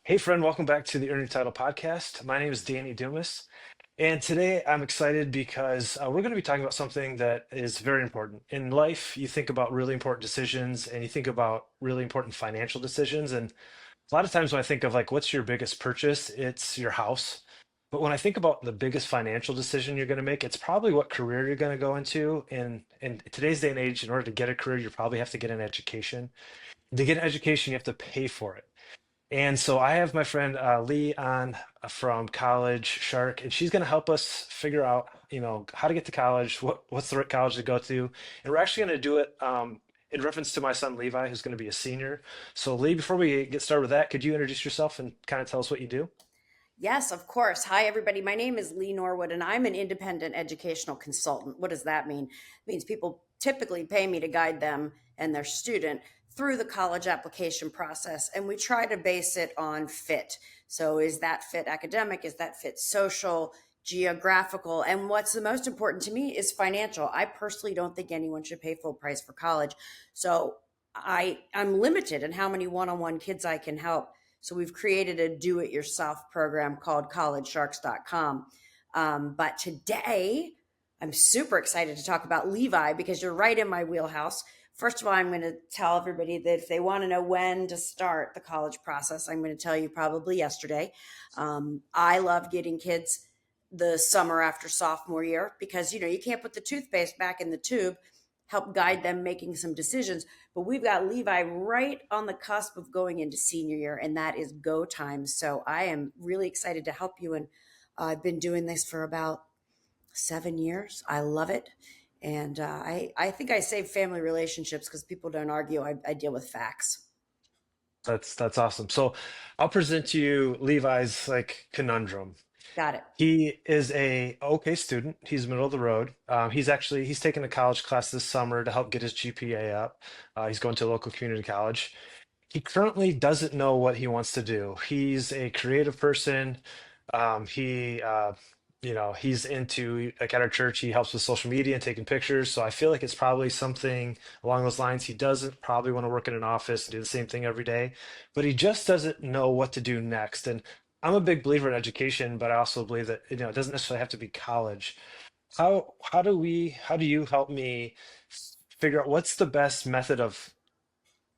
Hey, friend, welcome back to the Earn Your Title podcast. My name is Danny Dumas, and today I'm excited because we're going to be talking about something that is very important. In life, you think about really important decisions and you think about really important financial decisions. And a lot of times when I think of like, what's your biggest purchase? It's your house. But when I think about the biggest financial decision you're going to make, it's probably what career you're going to go into. And in today's day and age, in order to get a career, you probably have to get an education. To get an education, you have to pay for it. And so I have my friend Lee on from College Shark, and she's going to help us figure out, how to get to college, what's the right college to go to, and we're actually going to do it in reference to my son Levi, who's going to be a senior. So Lee, before we get started with that, could you introduce yourself and kind of tell us what you do? Yes, of course. Hi, everybody. My name is Lee Norwood, and I'm an independent educational consultant. What does that mean? It means people typically pay me to guide them and their student through the college application process, and we try to base it on fit. So, is that fit academic? Is that fit social, geographical? And what's the most important to me is financial. I personally don't think anyone should pay full price for college. So, I'm limited in how many one-on-one kids I can help. So we've created a do-it-yourself program called collegesharks.com. But today, I'm super excited to talk about Levi because you're right in my wheelhouse. First of all, I'm going to tell everybody that if they want to know when to start the college process, I'm going to tell you probably yesterday. I love getting kids the summer after sophomore year because you can't put the toothpaste back in the tube, help guide them making some decisions. But we've got Levi right on the cusp of going into senior year, and that is go time. So I am really excited to help you. And I've been doing this for about 7 years. I love it. And I think I save family relationships because people don't argue. I deal with facts. That's awesome. So I'll present to you Levi's like conundrum. Got it. He is a okay student. He's middle of the road. He's taking a college class this summer to help get his GPA up. He's going to a local community college. He currently doesn't know what he wants to do. He's a creative person. He's into like at our church. He helps with social media and taking pictures. So I feel like it's probably something along those lines. He doesn't probably want to work in an office and do the same thing every day, but he just doesn't know what to do next. And I'm a big believer in education, but I also believe that it doesn't necessarily have to be college. How do you help me figure out what's the best method of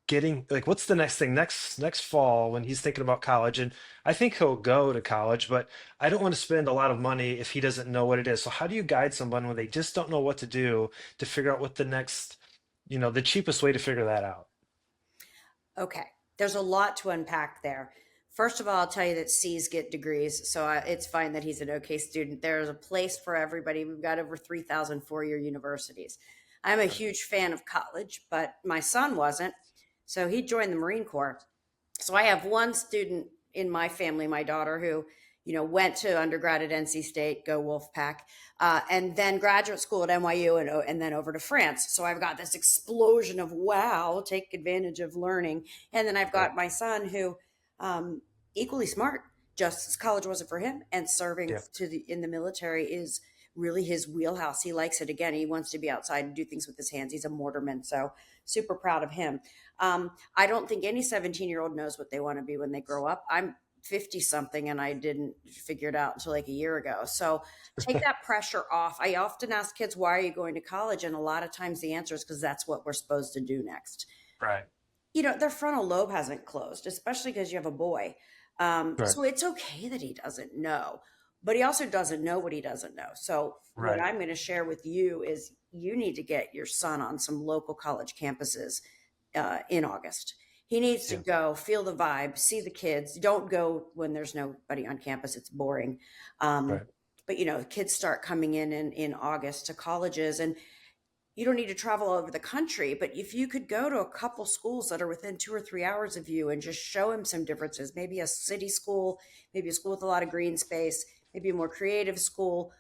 getting like what's the next thing next fall when he's thinking about college? And I think he'll go to college, but I don't want to spend a lot of money if he doesn't know what it is. So how do you guide someone when they just don't know what to do to figure out what the next, the cheapest way to figure that out? Okay. There's a lot to unpack there. First of all, I'll tell you that C's get degrees, so it's fine that he's an okay student. There's a place for everybody. We've got over 3,000 four-year universities. I'm a huge fan of college, but my son wasn't, so he joined the Marine Corps. So I have one student in my family, my daughter, who went to undergrad at NC State, go Wolfpack, and then graduate school at NYU and then over to France. So I've got this explosion of wow, take advantage of learning. And then I've Right. got my son who equally smart, just as college wasn't for him, and serving Yeah. in the military is really his wheelhouse. He likes it. Again, he wants to be outside and do things with his hands. He's a mortarman, so super proud of him. I don't think any 17-year-old knows what they want to be when they grow up. I'm 50 something and I didn't figure it out until like a year ago. So take that pressure off. I often ask kids, why are you going to college? And a lot of times the answer is because that's what we're supposed to do next. Right. Their frontal lobe hasn't closed, especially because you have a boy. Right. So it's okay that he doesn't know, but he also doesn't know what he doesn't know. So what Right. I'm going to share with you is you need to get your son on some local college campuses in August. He needs to Yeah. go feel the vibe, see the kids. Don't go when there's nobody on campus. It's boring. Um, Right. but kids start coming in August to colleges, and you don't need to travel all over the country, but if you could go to a couple schools that are within 2 or 3 hours of you and just show him some differences, maybe a city school, maybe a school with a lot of green space, maybe a more creative school,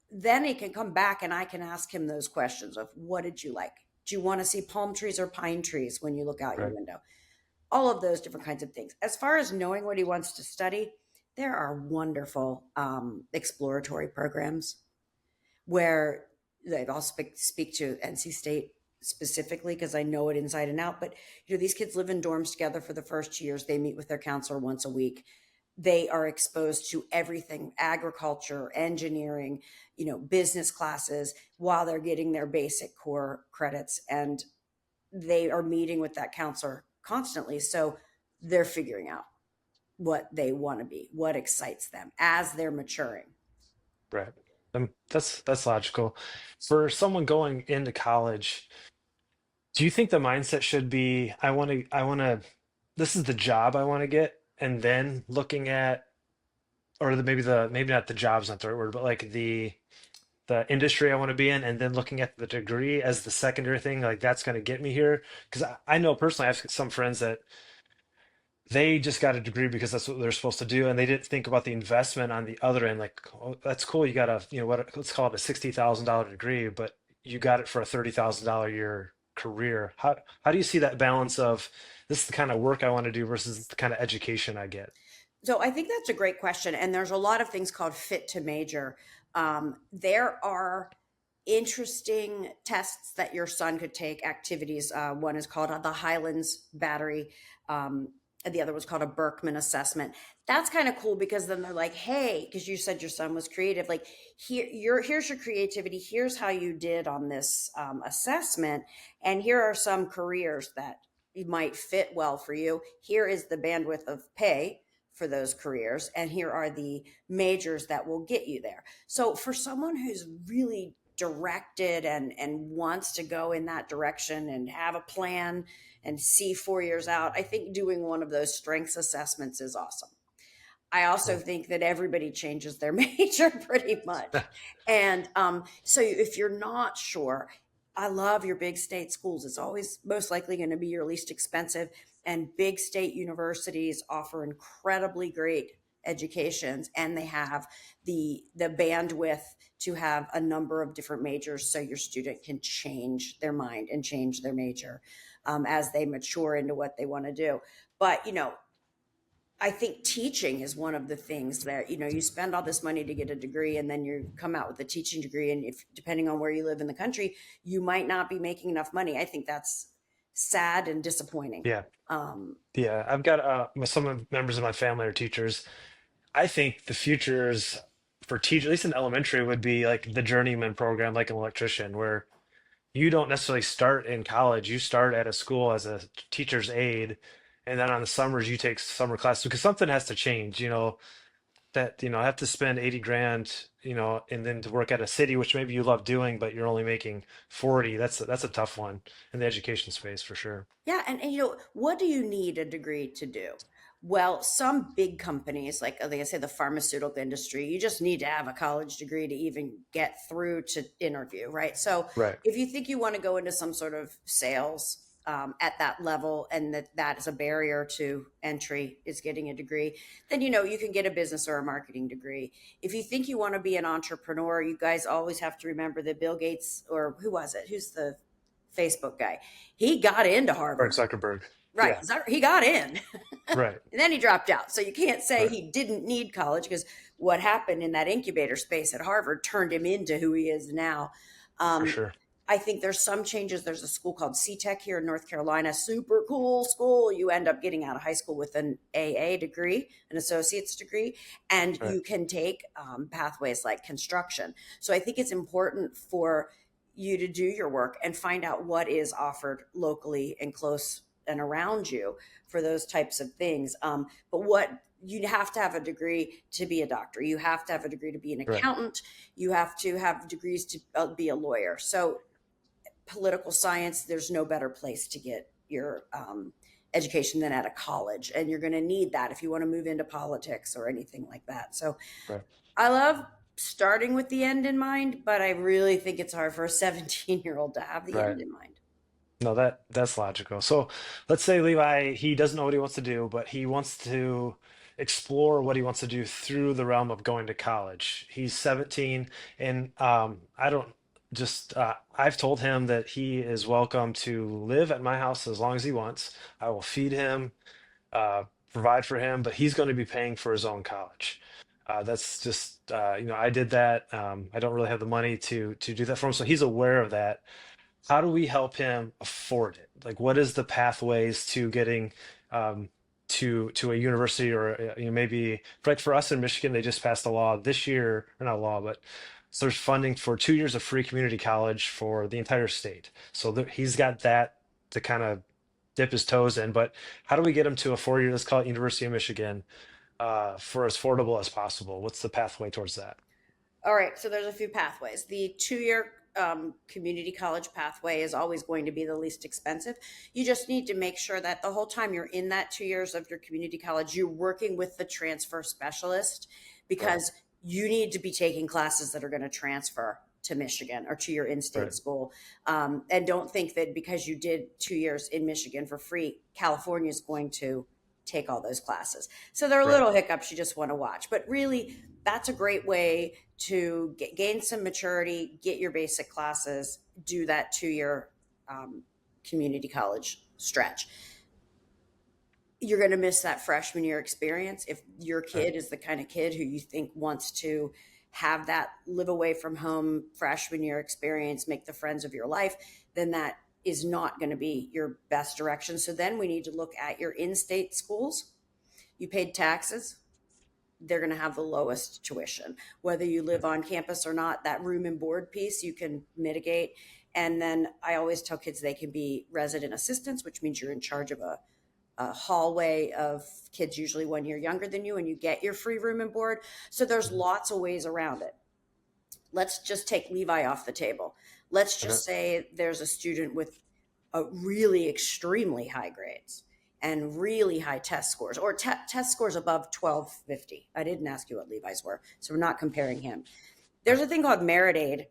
then he can come back and I can ask him those questions of what did you like? Do you want to see palm trees or pine trees when you look out your Right. window? All of those different kinds of things. As far as knowing what he wants to study, there are wonderful exploratory programs where they all speak to NC State specifically because I know it inside and out. But these kids live in dorms together for the first 2 years. They meet with their counselor once a week. They are exposed to everything: agriculture, engineering, business classes, while they're getting their basic core credits. And they are meeting with that counselor constantly. So they're figuring out what they want to be, what excites them as they're maturing. Right. That's logical. For someone going into college, do you think the mindset should be, this is the job I want to get, and then looking at, or maybe not the job's not the right word, but like the industry I want to be in, and then looking at the degree as the secondary thing, like that's going to get me here? Because I know personally, I have some friends that they just got a degree because that's what they're supposed to do, and they didn't think about the investment on the other end. Like, oh, that's cool, you got a, let's call it a $60,000 degree, but you got it for a $30,000 a year career. How do you see that balance of, this is the kind of work I want to do versus the kind of education I get? So I think that's a great question. And there's a lot of things called fit to major. There are interesting tests that your son could take, activities. One is called the Highlands Battery. And the other was called a Berkman assessment. That's kind of cool because then they're like, hey, because you said your son was creative, like here's your creativity. Here's how you did on this assessment. And here are some careers that might fit well for you. Here is the bandwidth of pay for those careers, and here are the majors that will get you there. So for someone who's really directed and wants to go in that direction and have a plan and see 4 years out, I think doing one of those strengths assessments is awesome. I also Cool. think that everybody changes their major pretty much. And so if you're not sure, I love your big state schools. It's always most likely going to be your least expensive. And big state universities offer incredibly great educations, and they have the bandwidth to have a number of different majors so your student can change their mind and change their major as they mature into what they want to do. But I think teaching is one of the things that, you spend all this money to get a degree and then you come out with a teaching degree. And if, depending on where you live in the country, you might not be making enough money. I think that's sad and disappointing. Yeah. Um, Yeah. I've got members of my family are teachers. I think the futures for teachers, at least in elementary, would be like the journeyman program, like an electrician, where you don't necessarily start in college. You start at a school as a teacher's aide, and then on the summers you take summer classes because something has to change. I have to spend 80 grand, and then to work at a city, which maybe you love doing, but you're only making 40. That's a tough one in the education space for sure. Yeah, and what do you need a degree to do? Well, some big companies, like I say, the pharmaceutical industry, you just need to have a college degree to even get through to interview, right? So Right. if you think you want to go into some sort of sales at that level, and that is a barrier to entry, is getting a degree, then you can get a business or a marketing degree. If you think you want to be an entrepreneur, you guys always have to remember that Bill Gates, or who was it? Who's the Facebook guy? He got into Mark Harvard, Zuckerberg. right? Yeah. He got in, and Right. then he dropped out. So you can't say Right. he didn't need college, because what happened in that incubator space at Harvard turned him into who he is now. For Um, sure. I think there's some changes. There's a school called C-Tech here in North Carolina, super cool school. You end up getting out of high school with an AA degree, an associate's degree, and Right. you can take pathways like construction. So I think it's important for you to do your work and find out what is offered locally and close and around you for those types of things. But what you have to have a degree to be a doctor. You have to have a degree to be an Right. accountant. You have to have degrees to be a lawyer. So political science, there's no better place to get your education than at a college. And you're going to need that if you want to move into politics or anything like that. So Right. I love starting with the end in mind, but I really think it's hard for a 17-year-old to have the Right. end in mind. No, that's logical. So let's say Levi, he doesn't know what he wants to do, but he wants to explore what he wants to do through the realm of going to college. He's 17, and I don't just I've told him that he is welcome to live at my house as long as he wants. I will feed him, provide for him, but he's going to be paying for his own college. That's just I did that. I don't really have the money to do that for him, so he's aware of that. how do we help him afford it? Like, what is the pathways to getting um, to a university or maybe like for us in Michigan, they just passed a law this year, or not a law, but so there's funding for 2 years of free community college for the entire state. So he's got that to kind of dip his toes in. But how do we get him to a 4 year, let's call it University of Michigan, for as affordable as possible? What's the pathway towards that? All right, so there's a few pathways. The 2 year community college pathway is always going to be the least expensive. You just need to make sure that the whole time you're in that 2 years of your community college, you're working with the transfer specialist Right, because you need to be taking classes that are going to transfer to Michigan or to your in state right, school. And don't think that because you did 2 years in Michigan for free, California is going to take all those classes. So there are right. little hiccups you just want to watch. But really, that's a great way to gain some maturity, get your basic classes, do that 2 year um, community college stretch. You're going to miss that freshman year experience. If your Right. kid is the kind of kid who you think wants to have that live away from home freshman year experience, make the friends of your life, then that is not going to be your best direction. So then we need to look at your in state schools. You paid taxes, they're going to have the lowest tuition. Whether you live on campus or not, that room and board piece you can mitigate. And then I always tell kids they can be resident assistants, which means you're in charge of a hallway of kids usually 1 year younger than you, and you get your free room and board. So there's Mhm. lots of ways around it. Let's just take Levi off the table. Let's Okay. just say there's a student with a really extremely high grades and really high test scores or test scores above 1250. I didn't ask you what Levi's were, so we're not comparing him. There's Right. a thing called merit aid,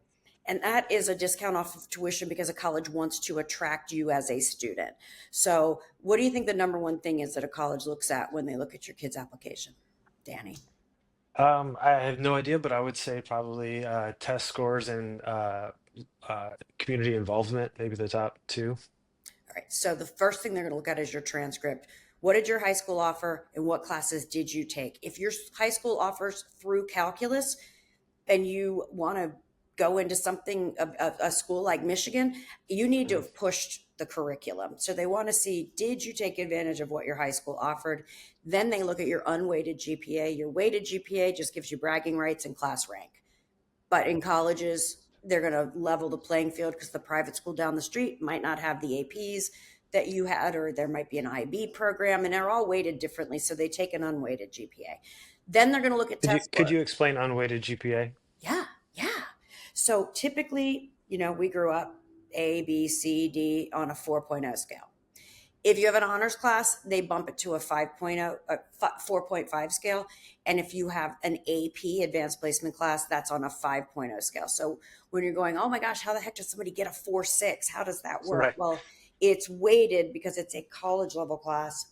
and that is a discount off of tuition because a college wants to attract you as a student. So, what do you think the number one thing is that a college looks at when they look at your kid's application, Danny? I have no idea, but I would say probably test scores and community involvement, maybe the top two. All right. So the first thing they're going to look at is your transcript. What did your high school offer and what classes did you take? If your high school offers through calculus and you want to go into something, a school like Michigan, you need to Mhm. have pushed the curriculum. So they want to see, did you take advantage of what your high school offered? Then they look at your unweighted GPA. Your weighted GPA just gives you bragging rights and class rank. But in colleges, they're going to level the playing field because the private school down the street might not have the APs that you had, or there might be an IB program, and they're all weighted differently. So they take an unweighted GPA. Then they're going to look at Could you test could scores. you explain unweighted GPA? Yeah, yeah. So typically, we grew up A, B, C, D on a 4.0 scale. If you have an honors class, they bump it to a 5.0, a 4.5 scale. And if you have an AP, advanced placement class, that's on a 5.0 scale. So when you're going, oh my gosh, how the heck does somebody get a 4.6? How does that work? Right. Well, it's weighted because it's a college level class.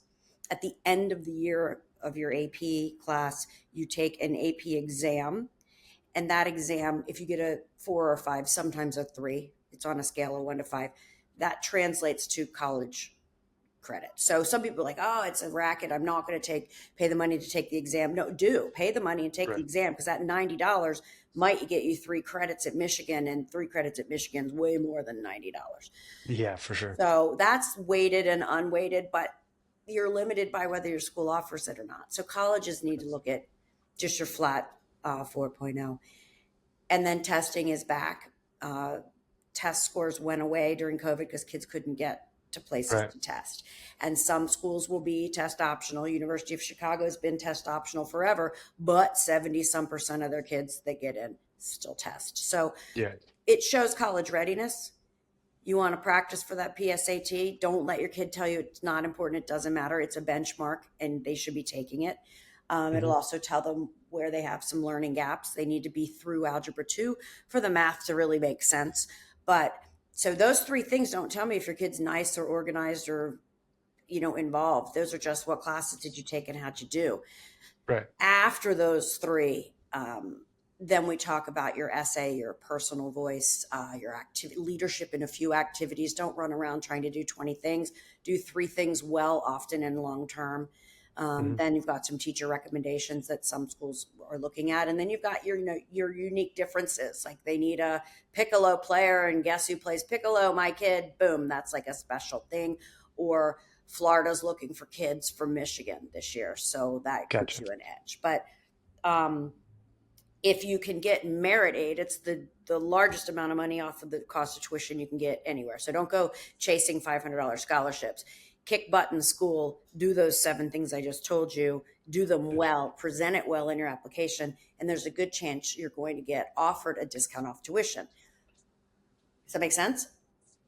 At the end of the year of your AP class, you take an AP exam. And that exam, if you get a 4 or 5, sometimes a 3, it's on a scale of 1 to 5, that translates to college credit. So some people are like, oh, it's a racket. I'm not going to pay the money to take the exam. No, do pay the money and take the Right. exam because that $90 might get you 3 credits at Michigan, and 3 credits at Michigan is way more than $90. Yeah, for sure. So that's weighted and unweighted, but you're limited by whether your school offers it or not. So colleges need to look at just your flat 4.0. And then testing is back. Uh, Test scores went away during COVID because kids couldn't get to places Right. to test. And some schools will be test optional. University of Chicago has been test optional forever, but 70 some percent of their kids that get in still test. So Yeah. it shows college readiness. You want to practice for that PSAT. Don't let your kid tell you it's not important. It doesn't matter. It's a benchmark and they should be taking it. It'll Hmm. also tell them where they have some learning gaps. They need to be through Algebra 2 for the math to really make sense. But so those three things don't tell me if your kid's nice or organized or involved. Those are just what classes did you take and how'd you do. Right. After those three, then we talk about your essay, your personal voice, your activity, leadership in a few activities. Don't run around trying to do 20 things. Do 3 things well, often and long term. Hmm. Then you've got some teacher recommendations that some schools are looking at, and then you've got your, your unique differences. Like they need a piccolo player, and guess who plays piccolo? My kid. Boom, that's like a special thing. Or Florida's looking for kids from Michigan this year, so that gives Gotcha. you an edge. But um, if you can get merit aid, it's the largest amount of money off of the cost of tuition you can get anywhere. So don't go chasing $500 scholarships. Kick butt in school, do those 7 things I just told you, do them Gotcha. well, present it well in your application, and there's a good chance you're going to get offered a discount off tuition. Does that make sense?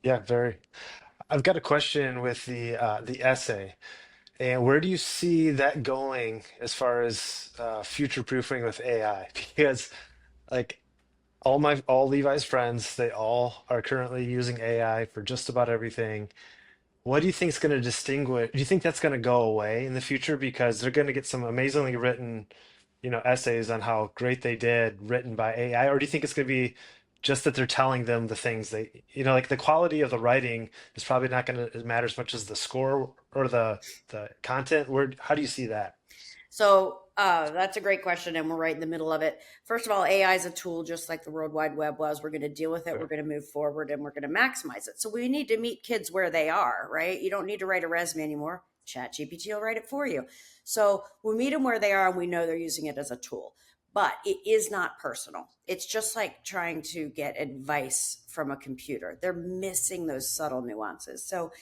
Yeah, very. I've got a question with the essay. And where do you see that going as far as future proofing with AI? Because like all Levi's friends, they all are currently using AI for just about everything. What do you think is going to distinguish? Do you think that's going to go away in the future because they're going to get some amazingly written, essays on how great they did written by AI, or do you think it's going to be just that they're telling them the things like the quality of the writing is probably not going to matter as much as the score or the content? How do you see that? So that's a great question, and we're right in the middle of it. First of all, AI is a tool just like the World Wide Web was. We're going to deal with it, we're Right. going to move forward, and we're going to maximize it. So we need to meet kids where they are, right? You don't need to write a resume anymore. ChatGPT will write it for you. So we meet them where they are, and we know they're using it as a tool. But it is not personal. It's just like trying to get advice from a computer. They're missing those subtle nuances. So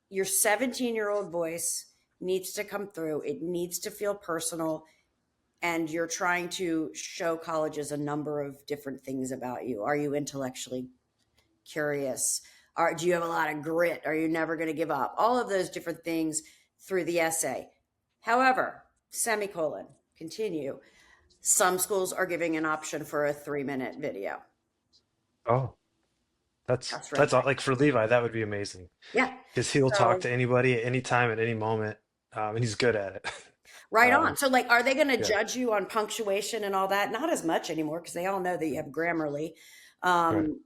your 17-year-old voice needs to come through. It needs to feel personal. And you're trying to show colleges a number of different things about you. Are you intellectually curious? Do you have a lot of grit? Are you never going to give up? All of those different things through the essay. However, semicolon, continue. Some schools are giving an option for a 3-minute video. Oh, that's That's read that's by. all. Like for Levi, that would be amazing Yeah. because he'll talk So to anybody at any time at any moment, and he's good at it. right on. Um, So, like, are they going to yeah, judge you on punctuation and all that? Not as much anymore because they all know that you have Grammarly. right, Um,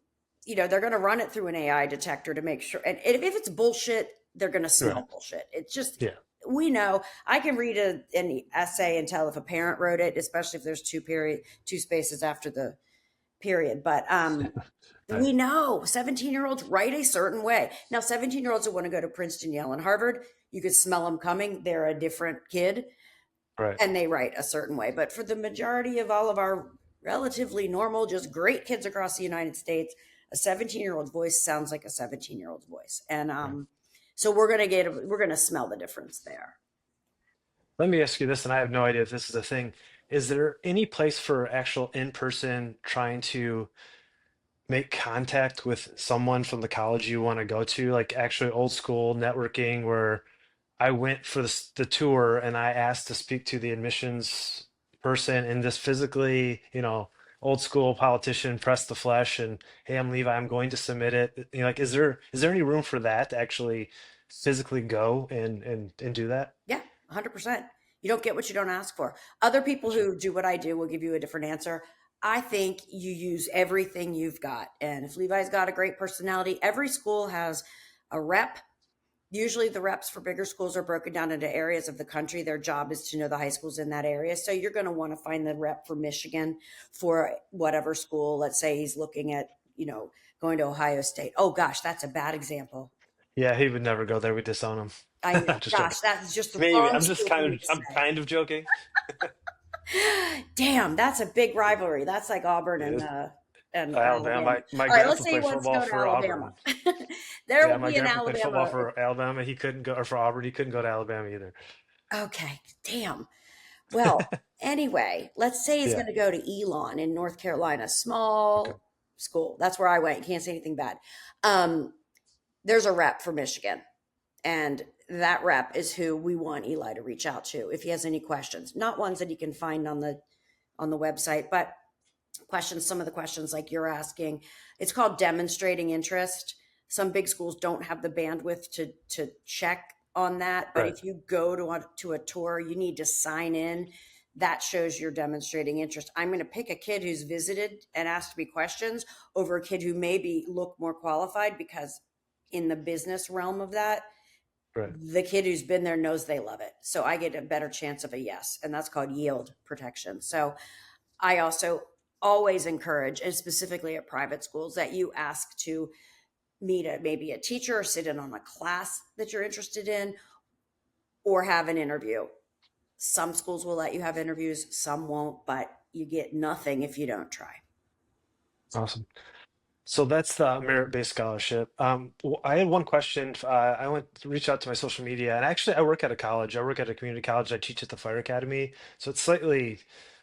they're going to run it through an AI detector to make sure. And if it's bullshit, they're going to right, smell bullshit. It's just, yeah, we know. I can read an essay and tell if a parent wrote it, especially if there's two spaces after the period. But right, we know 17-year-olds write a certain way. Now, 17-year-olds who want to go to Princeton, Yale, and Harvard, you could smell them coming. They're a different kid right. and they write a certain way. But for the majority of all of our relatively normal, just great kids across the United States, a 17-year-old voice sounds like a 17-year-old's voice. And Right. so we're gonna smell the difference there. Let me ask you this, and I have no idea if this is a thing. Is there any place for actual in-person trying to make contact with someone from the college you want to go to, like actually old school networking where I went for the tour and I asked to speak to the admissions person and just physically, old school politician, press the flesh and hey, I'm Levi, I'm going to submit it. Like, is there any room for that to actually physically go and do that? Yeah, 100%. You don't get what you don't ask for. Other people Gotcha. who do what I do will give you a different answer. I think you use everything you've got. And if Levi's got a great personality, every school has a rep. Usually the reps for bigger schools are broken down into areas of the country. Their job is to know the high schools in that area. So you're going to want to find the rep for Michigan for whatever school. Let's say he's looking at, going to Ohio State. Oh gosh, that's a bad example. Yeah, he would never go there. We disown him. I know, I'm just joking. gosh, that's just the Maybe wrong I'm just school for kind me of to I'm say. kind of joking. Damn, that's a big rivalry. That's like Auburn It is and Alabama. Alabama. My All right, let's grandpa say he played wants to football go to for Alabama. Auburn. There Yeah, will my be an grandpa played football Alabama. for Alabama. He couldn't go, or for Auburn. He couldn't go to Alabama either. Okay, damn. Well, anyway, let's say he's Yeah. going to go to Elon in North Carolina, Okay. small school. That's where I went. You can't say anything bad. Um, there's a rep for Michigan, and that rep is who we want Eli to reach out to if he has any questions. Not ones that he can find on the website, but questions, some of the questions like you're asking. It's called demonstrating interest. Some big schools don't have the bandwidth to check on that, but Right. if you go to a tour, you need to sign in. That shows you're demonstrating interest. I'm going to pick a kid who's visited and asked me questions over a kid who maybe look more qualified because in the business realm of that, Right. The kid who's been there knows they love it. So I get a better chance of a yes. And that's called yield protection. So I also always encourage, and specifically at private schools, that you ask to meet maybe a teacher or sit in on a class that you're interested in or have an interview. Some schools will let you have interviews, some won't, but you get nothing if you don't try. Awesome. So that's the merit-based scholarship. I had one question. I went to reach out to my social media, and actually, I work at a college. I work at a community college. I teach at the fire academy, so it's slightly.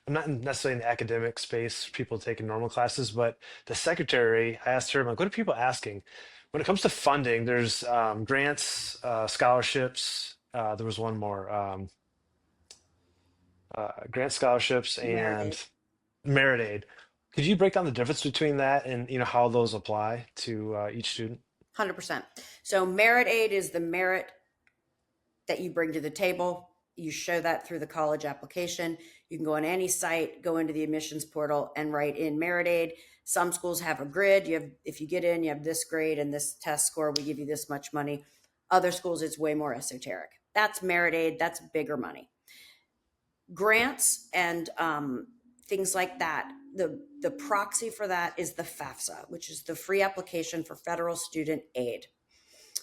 I'm not necessarily in the academic space, people taking normal classes, but the secretary, I asked her, I'm like, what are people asking? When it comes to funding, there's grants, scholarships. There was one more, grant scholarships Merit and aid, merit aid. Could you break down the difference between that and how those apply to each student? 100%. So merit aid is the merit that you bring to the table. You show that through the college application. You can go on any site, go into the admissions portal and write in merit aid. Some schools have a grid. You have, if you get in, you have this grade and this test score, we give you this much money. Other schools, it's way more esoteric. That's merit aid. That's bigger money. Grants and things like that. The proxy for that is the FAFSA, which is the free application for federal student aid.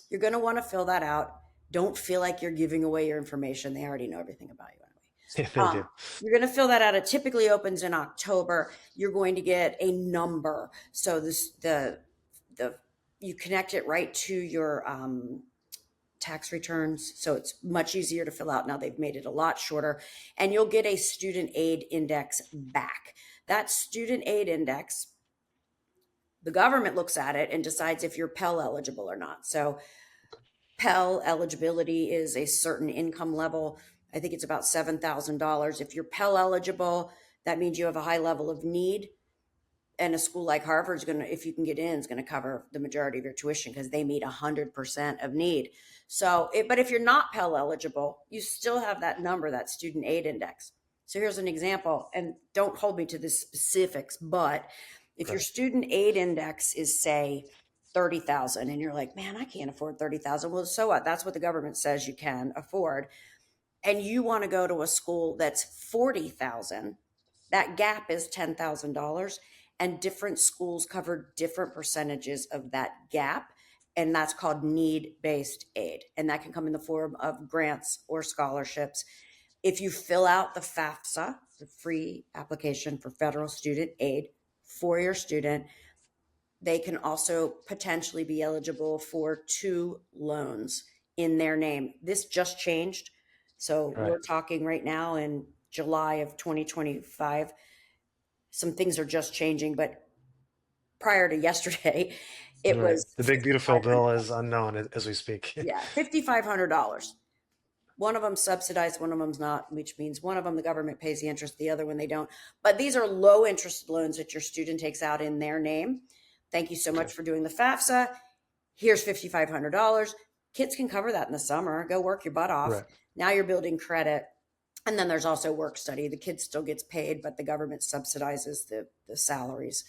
You're going to want to fill that out. Don't feel like you're giving away your information. They already know everything about you Yeah, anyway. they do. You're going to fill that out. It typically opens in October. You're going to get a number. So the you connect it right to your tax returns. So it's much easier to fill out now. They've made it a lot shorter, and you'll get a student aid index back. That student aid index, the government looks at it and decides if you're Pell eligible or not. So Pell eligibility is a certain income level. I think it's about $7,000. If you're Pell eligible, that means you have a high level of need. And a school like Harvard is going to, if you can get in, is going to cover the majority of your tuition because they meet 100% of need. So, but if you're not Pell eligible, you still have that number, that student aid index. So here's an example, and don't hold me to the specifics, but if your Right. student aid index is, say, 30,000 and you're like, man, I can't afford 30,000. Well, so what? That's what the government says you can afford. And you want to go to a school that's 40,000, that gap is $10,000, and different schools cover different percentages of that gap. And that's called need-based aid. And that can come in the form of grants or scholarships. If you fill out the FAFSA, the free application for federal student aid for your student, they can also potentially be eligible for 2 loans in their name. This just changed. So Right. we're talking right now in July of 2025. Some things are just changing, but prior to yesterday, it Right. was The big beautiful 5,500. bill is unknown as we speak. Yeah, $5,500. One of them subsidized, one of them's not, which means one of them the government pays the interest, the other one they don't. But these are low interest loans that your student takes out in their name. Thank you so Okay. much for doing the FAFSA. Here's $5,500. Kids can cover that in the summer. Go work your butt off. Right. Now you're building credit. And then there's also work study. The kid still gets paid, but the government subsidizes the salaries.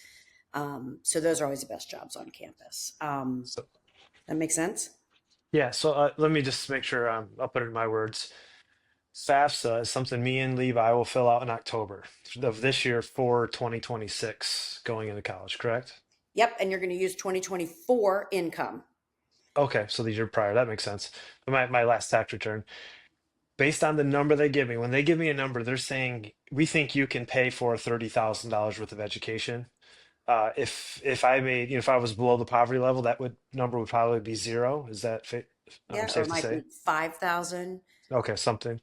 So those are always the best jobs on campus. So That makes sense? yeah. So let me just make sure I'll put it in my words. FAFSA is something me and Levi will fill out in October of this year for 2026 going into college, correct? Yep. And you're going to use 2024 income. Okay, so the year prior, that makes sense. But my last tax return, based on the number they give me, when they give me a number, they're saying we think you can pay for $30,000 worth of education. If I made, if I was below the poverty level, that would number would probably be zero. Is that Yeah. Or it safe to might say? be 5,000. Okay, something.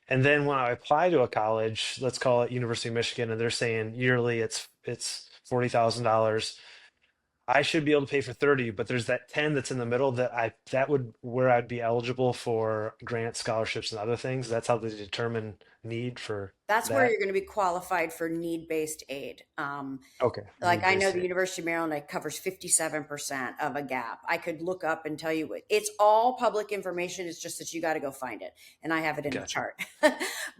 And then when I apply to a college, let's call it University of Michigan, and they're saying yearly it's $40,000. I should be able to pay for 30, but there's that 10 that's in the middle that would where I'd be eligible for grant scholarships and other things. That's how they determine need for That's where that. you're going to be qualified for need-based aid. Okay, Like I know need-based the aid. University of Maryland, it covers 57% of a gap. I could look up and tell you what it's all public information. It's just that you got to go find it. And I have it in the Gotcha. chart.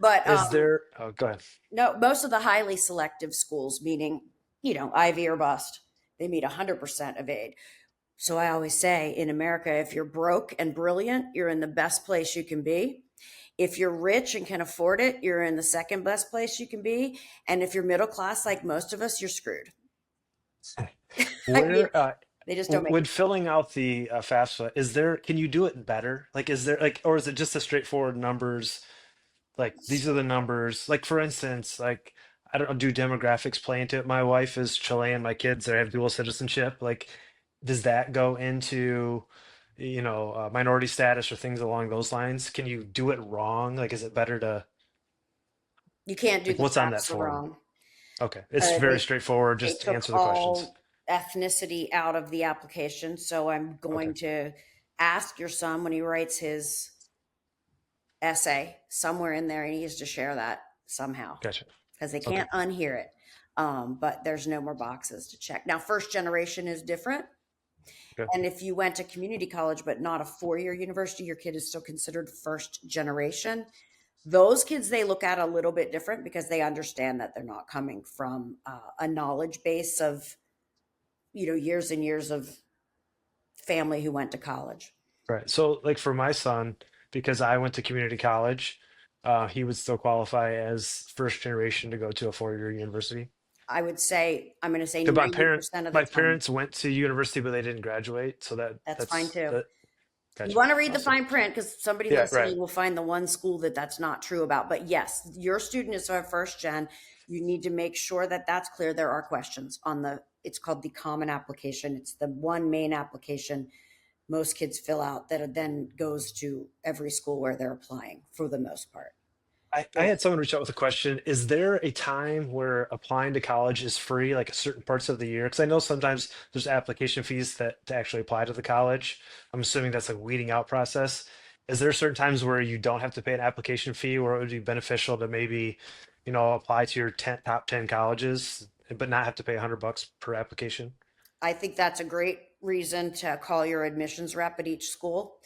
But Is there, oh, go ahead. no, most of the highly selective schools, meaning, Ivy or bust, they meet 100% of aid. So I always say in America, if you're broke and brilliant, you're in the best place you can be. If you're rich and can afford it, you're in the second best place you can be. And if you're middle class, like most of us, you're screwed. I mean, Where they just don't make when it. filling out the FAFSA, is there, can you do it better? Like, is there like, or is it just a straightforward numbers? Like, these are the numbers. Like, for instance, like, I don't know, do demographics play into it? My wife is Chilean, my kids, they have dual citizenship. Like, does that go into, minority status or things along those lines? Can you do it wrong? Like, is it better to, You can't do like, the what's on that FAFSA form? wrong. Okay, it's very They straightforward. they Just took answer the questions. all ethnicity out of the application. So I'm Okay, going to ask your son when he writes his essay somewhere in there, he needs to share that somehow gotcha. because they Okay, can't unhear it. But there's no more boxes to check. Now, first generation is different. good. And if you went to community college, but not a 4 year university, your kid is still considered first generation. Those kids, they look at a little bit different because they understand that they're not coming from a knowledge base of, years and years of family who went to college. Right. So, like for my son, because I went to community college, he would still qualify as first generation to go to a 4-year university. I would say, I'm going to say Because 90% of the my time, parents went to university, but they didn't graduate. So that's fine too. that. You Gotcha. want to read the Awesome. fine print because somebody Yeah. Right. listening will find the one school that that's not true about. But yes, your student is a first gen. You need to make sure that that's clear. There are questions on it's called the common application. It's the one main application most kids fill out that then goes to every school where they're applying for the most part. I had someone reach out with a question. Is there a time where applying to college is free, like certain parts of the year? Because I know sometimes there's application fees that to actually apply to the college. I'm assuming that's a weeding out process. Is there certain times where you don't have to pay an application fee, where it would be beneficial to maybe, apply to your top 10 colleges, but not have to pay $100 per application? I think that's a great reason to call your admissions rep at each school.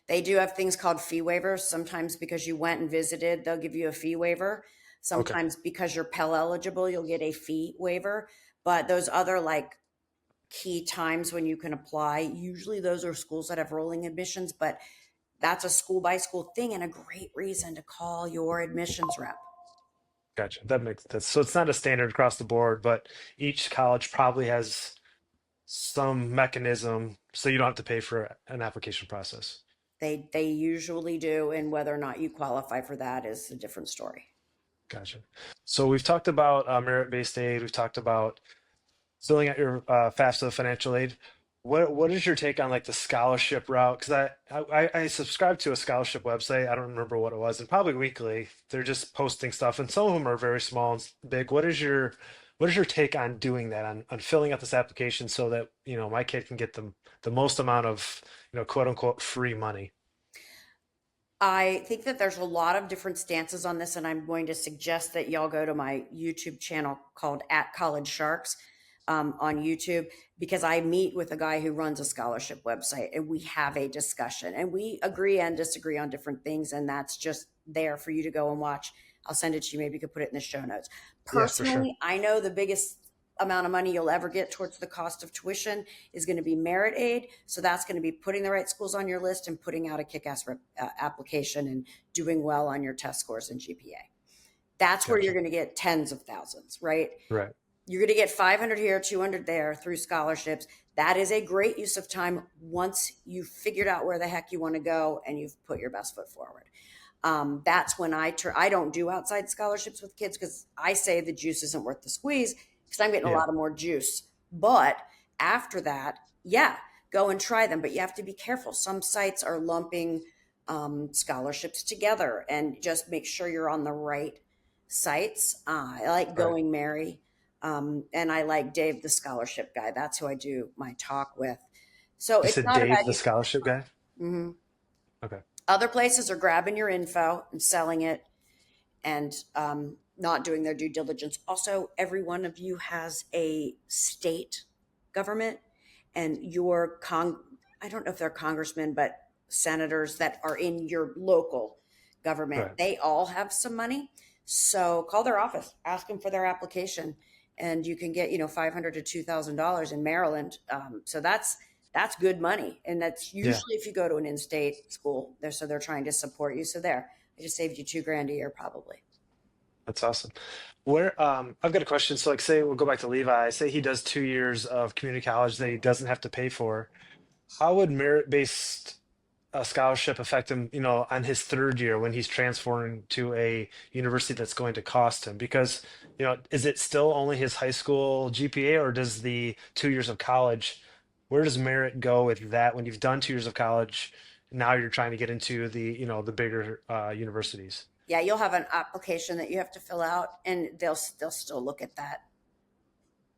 They do have things called fee waivers. Sometimes because you went and visited, they'll give you a fee waiver. Okay, Sometimes because you're Pell eligible, you'll get a fee waiver. But those other like key times when you can apply, usually those are schools that have rolling admissions, but that's a school by school thing and a great reason to call your admissions rep. gotcha. That makes sense. So it's not a standard across the board, but each college probably has some mechanism so you don't have to pay for an application process. They usually do, and whether or not you qualify for that is a different story. Gotcha. So we've talked about merit-based aid. We've talked about filling out your FAFSA financial aid. What is your take on like the scholarship route? Because I subscribe to a scholarship website. I don't remember what it was, and probably weekly. They're just posting stuff, and some of them are very small and big. What is your take on doing that, on filling out this application so that my kid can get the most amount of quote unquote free money? I think that there's a lot of different stances on this, and I'm going to suggest that y'all go to my YouTube channel called At College Sharks on YouTube because I meet with a guy who runs a scholarship website and we have a discussion and we agree and disagree on different things. And that's just there for you to go and watch. I'll send it to you. Maybe you could put it in the show notes. Yeah, for sure. Personally, I know the biggest amount of money you'll ever get towards the cost of tuition is going to be merit aid. So that's going to be putting the right schools on your list and putting out a kick-ass application and doing well on your test scores and GPA. That's where you're Gotcha. going to get tens of thousands, right? Right. You're going to get 500 here, 200 there through scholarships. That is a great use of time once you've figured out where the heck you want to go and you've put your best foot forward. That's when I don't do outside scholarships with kids because I say the juice isn't worth the squeeze because I'm getting a Yeah. lot of more juice. But after that, yeah, go and try them. But you have to be careful. Some sites are lumping scholarships together and just make sure you're on the right sites. I like Right. Going Mary. And I like Dave, the scholarship guy. That's who I do my talk with. So You it's said not a Dave, bad the use of scholarship time. guy? Mhm. Okay. Other places are grabbing your info and selling it and not doing their due diligence. Also, every one of you has a state government, and I don't know if they're congressmen, but senators that are in your local government, Right. they all have some money. So call their office, ask them for their application, and you can get $500 to $2,000 in Maryland. So That's good money. And that's Yeah, usually if you go to an in-state school, they're trying to support you. So there, I just saved you 2 grand a year probably. that's awesome. Where I've got a question. So like say we'll go back to Levi. Say he does 2 years of community college that he doesn't have to pay for. How would merit-based scholarship affect him, on his third year when he's transferring to a university that's going to cost him? Because, is it still only his high school GPA, or does the 2 years of college, where does merit go with that when you've done 2 years of college? Now you're trying to get into the bigger universities. Yeah, you'll have an application that you have to fill out, and they'll still look at that.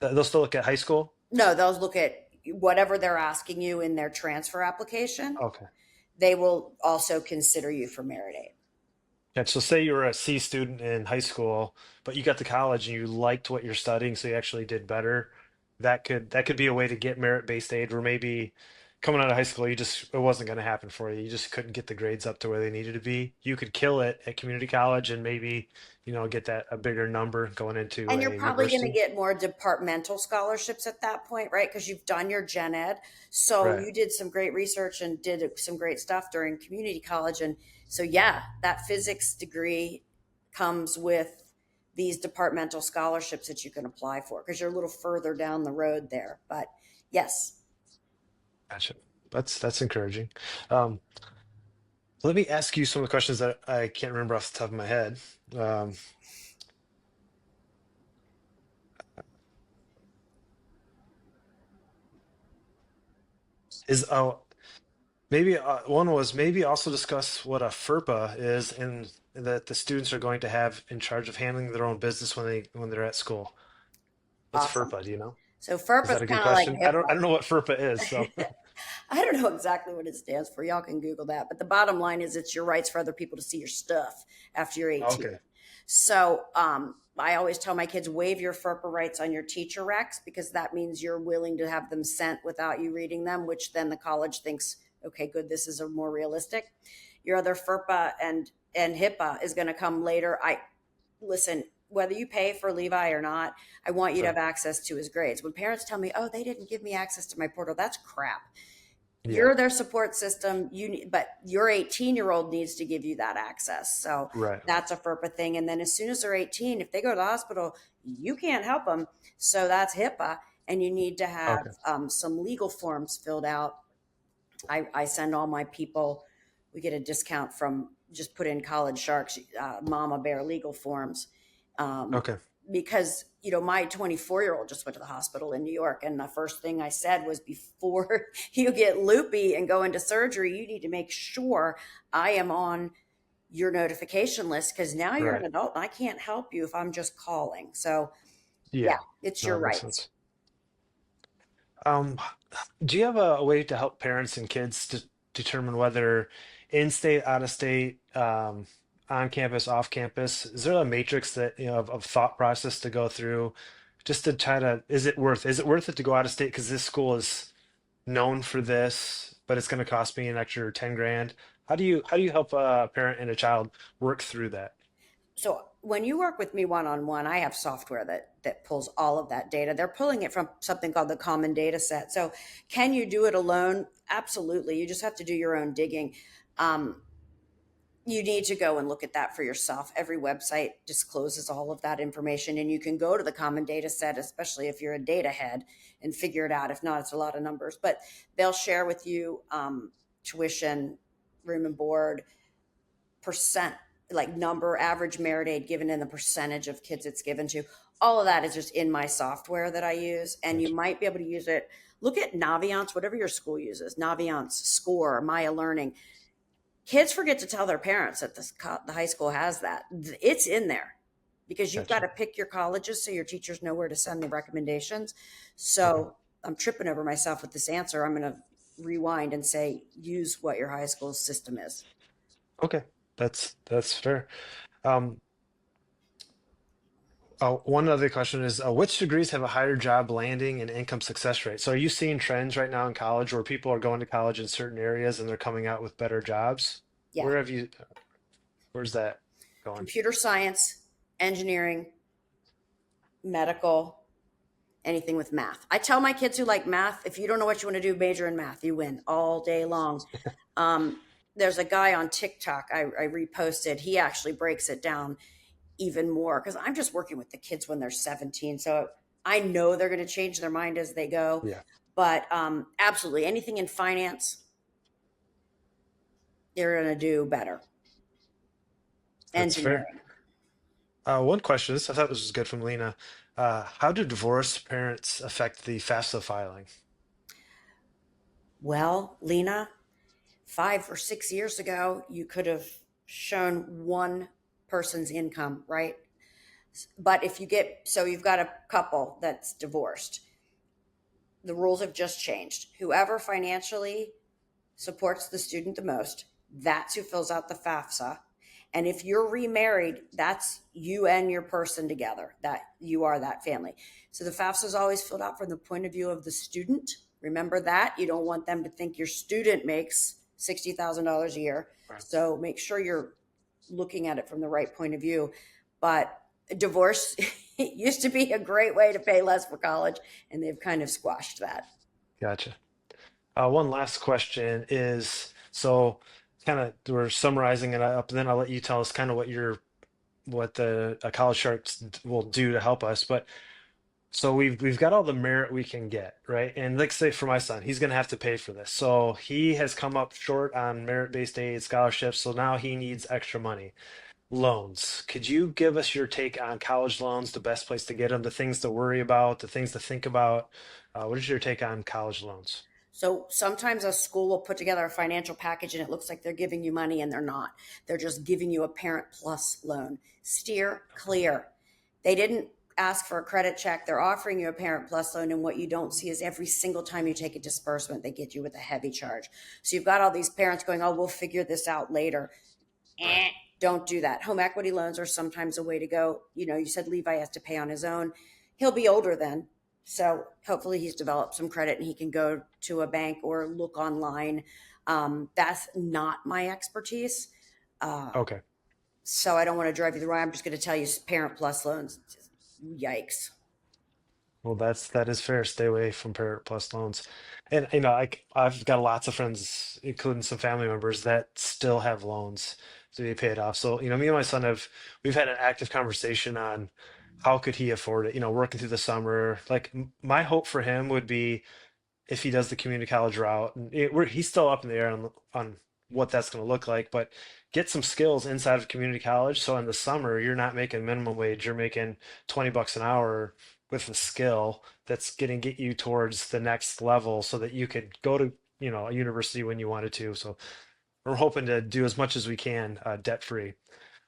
They'll still look at high school? No, they'll look at whatever they're asking you in their transfer application. Okay. They will also consider you for merit aid. Yeah, so say you were a C student in high school, but you got to college and you liked what you're studying, so you actually did better. That could be a way to get merit-based aid, where maybe coming out of high school, it wasn't going to happen for you. You just couldn't get the grades up to where they needed to be. You could kill it at community college and maybe, get that a bigger number going into And you're a probably going to university. get more departmental scholarships at that point, right? Because you've done your gen ed. So Right. you did some great research and did some great stuff during community college. And so, yeah, that physics degree comes with these departmental scholarships that you can apply for because you're a little further down the road there. But yes, Gotcha. That's encouraging. Um, Let me ask you some of the questions that I can't remember off the top of my head. Um, is Maybe one was maybe also discuss what a FERPA is, and that the students are going to have in charge of handling their own business when they're at school. What's awesome. FERPA? Do you know? So Is FERPA is that a good kind of like question? I HIPAA. don't know what FERPA is, so I don't know exactly what it stands for. Y'all can Google that. But the bottom line is it's your rights for other people to see your stuff after you're 18. okay. So I always tell my kids waive your FERPA rights on your teacher recs because that means you're willing to have them sent without you reading them, which then the college thinks, okay, good, this is a more realistic. Your other FERPA and HIPAA is going to come later. I listen, whether you pay for Levi or not, I want you to Right. have access to his grades. When parents tell me, "Oh, they didn't give me access to my portal," that's crap. Yeah. You're their support system. But your 18-year-old needs to give you that access. So Right. that's a FERPA thing. And then as soon as they're 18, if they go to the hospital, you can't help them. So that's HIPAA, and you need to have Okay. some legal forms filled out. I send all my people. We get a discount from just put in College Sharks, Mama Bear legal forms, um, Okay. because my 24-year-old just went to the hospital in New York, and the first thing I said was, before you get loopy and go into surgery, you need to make sure I am on your notification list because now you're an Right. adult and I can't help you if I'm just calling. So yeah, Yeah. it's No, your that makes rights. sense. Um, do you have a way to help parents and kids to determine whether in-state, out-of-state, on campus, off campus? Is there a matrix that, of thought process to go through just to try to, is it worth it to go out of state because this school is known for this, but it's going to cost me an extra 10 grand? How do you help a parent and a child work through that? So when you work with me one on one, I have software that pulls all of that data. They're pulling it from something called the common data set. So can you do it alone? Absolutely. You just have to do your own digging. Um, you need to go and look at that for yourself. Every website discloses all of that information, and you can go to the common data set, especially if you're a data head, and figure it out. If not, it's a lot of numbers, but they'll share with you tuition, room and board, percent, like number, average merit aid given, in the percentage of kids it's given to. All of that is just in my software that I use, and you Gotcha. might be able to use it. Look at Naviance, whatever your school uses, Naviance, Score, Maya Learning. Kids forget to tell their parents that the high school has that. It's in there because you've got Gotcha. to pick your colleges so your teachers know where to send the recommendations. Okay. So I'm tripping over myself with this answer. I'm going to rewind and say, use what your high school system is. Okay. That's fair. Um, one other question is, which degrees have a higher job landing and income success rate? So are you seeing trends right now in college where people are going to college in certain areas and they're coming out with better jobs? Yeah. Where have you, where's that going? Computer science, engineering, medical, anything with math. I tell my kids who like math, if you don't know what you want to do, major in math. You win all day long. Um, there's a guy on TikTok I reposted. He actually breaks it down even more because I'm just working with the kids when they're 17. So I know they're going to change their mind as they go. Yeah, But absolutely, anything in finance, they're going to do better. that's fair. Engineering. One question, this I thought this was good from Lena. How do divorced parents affect the FAFSA filing? Well, Lena, 5 or 6 years ago, you could have shown one person's income, right? But if you get, so you've got a couple that's divorced, the rules have just changed. Whoever financially supports the student the most, that's who fills out the FAFSA. And if you're remarried, that's you and your person together, that you are that family. So the FAFSA is always filled out from the point of view of the student. Remember that. You don't want them to think your student makes $60,000 a year. Right. So make sure you're looking at it from the right point of view. But divorce used to be a great way to pay less for college, and they've kind of squashed that. Gotcha. One last question is, so kind of we're summarizing it up, and then I'll let you tell us kind of what the college sharks will do to help us. But so we've got all the merit we can get, right? And let's say for my son, he's going to have to pay for this. So he has come up short on merit-based aid scholarships, so now he needs extra money. Loans. Could you give us your take on college loans, the best place to get them, the things to worry about, the things to think about? What is your take on college loans? So sometimes a school will put together a financial package and it looks like they're giving you money and they're not. They're just giving you a parent plus loan. Steer clear. They didn't ask for a credit check. They're offering you a parent plus loan. And what you don't see is every single time you take a disbursement, they get you with a heavy charge. So you've got all these parents going, oh, we'll figure this out later. Right. Don't do that. Home equity loans are sometimes a way to go. You know, you said Levi has to pay on his own. He'll be older then. So hopefully he's developed some credit and he can go to a bank or look online. That's not my expertise. Uh, Okay. so I don't want to drive you the wrong. I'm just going to tell you parent plus loans. Yikes. Well, that is fair. Stay away from Parent Plus loans. And I've got lots of friends, including some family members, that still have loans to be paid off. So, me and my son we've had an active conversation on how could he afford it, working through the summer. Like my hope for him would be if he does the community college route, and he's still up in the air on what that's going to look like, but get some skills inside of community college. So in the summer, you're not making minimum wage, you're making $20 an hour with a skill that's going to get you towards the next level so that you could go to, a university when you wanted to. So we're hoping to do as much as we can debt free,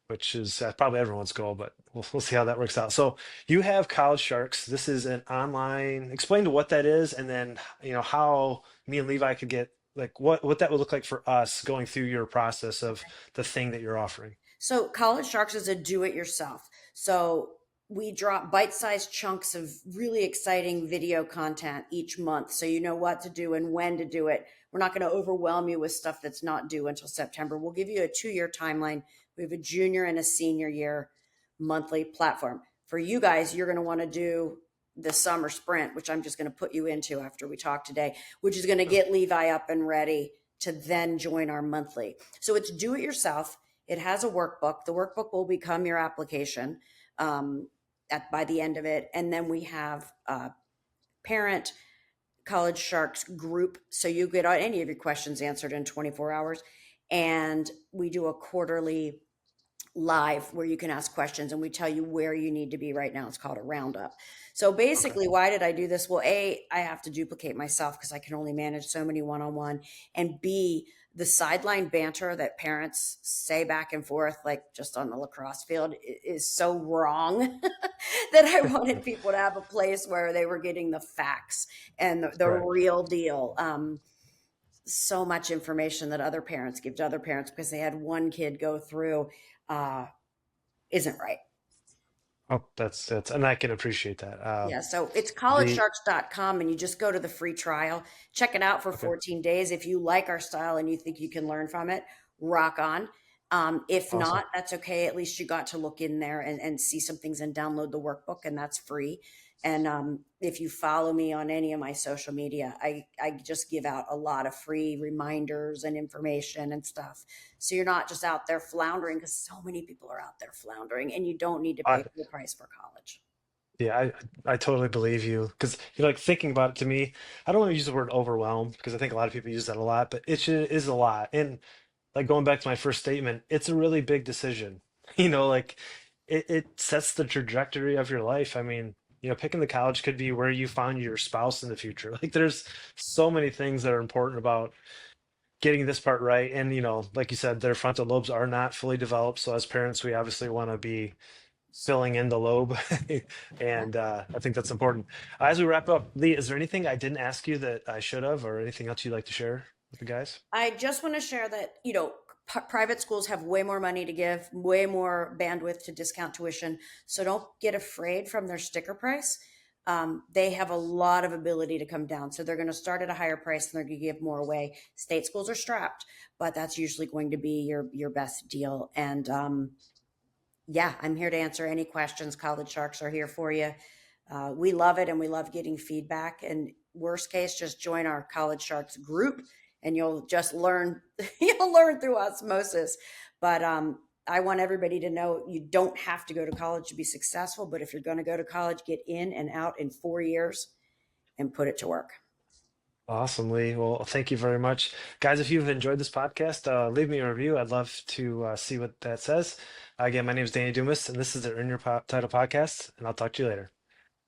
which is probably everyone's goal, but we'll see how that works out. So you have College Sharks. This is an online. Explain to what that is, and then how me and Levi could get like what that would look like for us going through your process of the thing that you're offering. So College Sharks is a do it yourself. So we drop bite-sized chunks of really exciting video content each month. So you know what to do and when to do it. We're not going to overwhelm you with stuff that's not due until September. We'll give you a 2 year timeline. We have a junior and a senior year monthly platform. For you guys, you're going to want to do the summer sprint, which I'm just going to put you into after we talk today, which is going to get Levi up and ready to then join our monthly. So it's do it yourself. It has a workbook. The workbook will become your application by the end of it. And then we have a parent College Sharks group. So you get any of your questions answered in 24 hours. And we do a quarterly live where you can ask questions and we tell you where you need to be right now. It's called a roundup. So Okay. basically, why did I do this? Well, A, I have to duplicate myself because I can only manage so many one-on-one. And B, the sideline banter that parents say back and forth, like just on the lacrosse field, is so wrong that I wanted people to have a place where they were getting the facts and the Right. real deal. So much information that other parents give to other parents because they had one kid go through uh, isn't right. Oh, that's and I can appreciate that. Yeah, so it's The collegesharks.com and you just go to the free trial. Check it out for okay. 14 days. If you like our style and you think you can learn from it, rock on. If Awesome. not, that's okay. At least you got to look in there and see some things and download the workbook, and that's free. And if you follow me on any of my social media, I just give out a lot of free reminders and information and stuff. So you're not just out there floundering, because so many people are out there floundering, and you don't need to I, pay full price for college. yeah, I totally believe you because you're like thinking about it to me. I don't want to use the word overwhelmed because I think a lot of people use that a lot, but is a lot. And like going back to my first statement, it's a really big decision. Like it sets the trajectory of your life. I mean, picking the college could be where you find your spouse in the future. Like there's so many things that are important about getting this part right. And, like you said, their frontal lobes are not fully developed. So as parents, we obviously want to be filling in the lobe. Yeah. And I think that's important. As we wrap up, Lee, is there anything I didn't ask you that I should have, or anything else you'd like to share with the guys? I just want to share that, private schools have way more money to give, way more bandwidth to discount tuition. So don't get afraid from their sticker price. They have a lot of ability to come down. So they're going to start at a higher price and they're going to give more away. State schools are strapped, but that's usually going to be your best deal. And yeah, I'm here to answer any questions. College Sharks are here for you. We love it and we love getting feedback. And worst case, just join our College Sharks group and you'll just learn, you'll learn through osmosis. But I want everybody to know you don't have to go to college to be successful. But if you're going to go to college, get in and out in 4 years and put it to work. Awesome, Lee. Well, thank you very much. Guys, if you've enjoyed this podcast, leave me a review. I'd love to see what that says. Again, my name is Danny Dumas, and this is the Earn Your Title podcast, and I'll talk to you later.